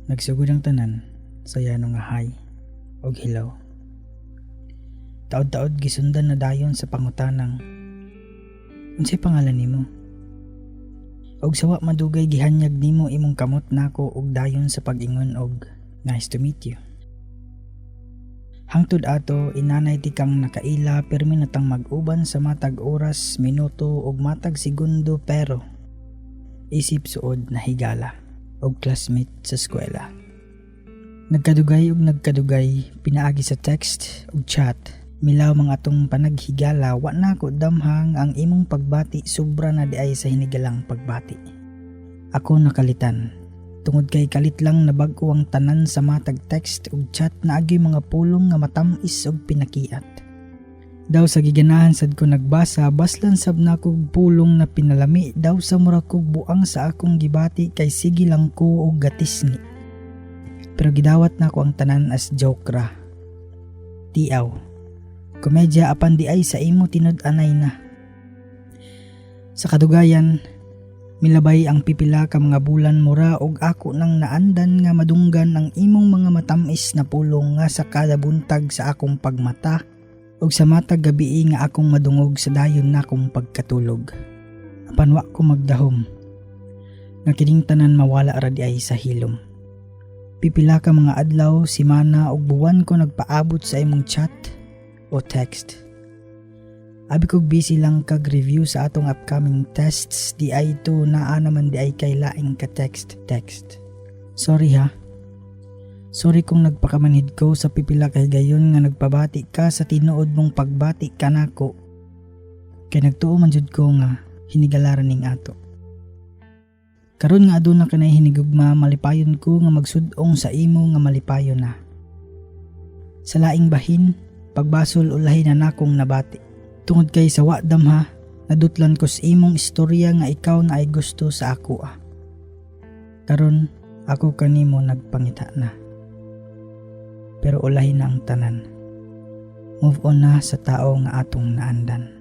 Nagsugod ang tanan, saya nga hi og hello. Taod-taod gisundan na dayon sa pangutanang, unsay pangalan nimo? Og sawa madugay gihanyag nimo imong kamot nako og dayon sa pag-ingon og nice to meet you. Hangtod ato inanay ti kang nakaila permi natang mag-uban sa matag oras, minuto ug matag segundo pero isip suod na higala og classmate sa eskwela. Nagkadugay ug nagkadugay pinaagi sa text ug chat. Milaw mga atong panaghigala wa nako damhang ang imong pagbati sobra na diay sa hinigalang pagbati. Ako nakalitan. Tungod kay kalit lang na bag-o ang tanan sa matag text ug chat na agi mga pulong nga matamis ug pinakiat. Daw sa giganahan sad ko nagbasa baslan sab na kog pulong na pinalami daw sa mura kog buang sa akong gibati kay sige lang ko og gatisngi. Pero gidawat na ko ang tanan as joke ra. Tiaw. Komedya apan di ay sa imo tinud-anay na. Sa kadugayan, milabay ang pipila ka mga bulan mura og ako nang naandan nga madunggan ang imong mga matamis na pulong nga sa kada buntag sa akong pagmata ug sa matag gabi nga akong madungog sa dayon na akong pagkatulog. Apan wa ko magdahom. Nga kining tanan mawala ra di ay sa hilom. Pipila ka mga adlaw, simana ug buwan ko nagpaabot sa imong chat o text. Abi kog busy lang kag review sa atong upcoming tests, di ay ito naa naman di ay kay laing ka text. Sorry ha. Sorry kung nagpakamanhid ko sa pipila kay gayon nga nagpabati ka sa tinuod mong pagbati ka nako. Kay nagtuo man jud ko nga hinigalaran ning ato. Karon nga aduna kanay hinigugma malipayon ko nga magsud-ong sa imo nga malipayon na. Sa laing bahin, pagbasol ulahi na nakong nabati. Tungod kay sa wa damha, nadutlan ko sa imong istorya nga ikaw na ay gusto sa ako ah. Karon ako kanimo nagpangita na. Pero ulahi na ang tanan. Move on na sa tao nga atong naandan.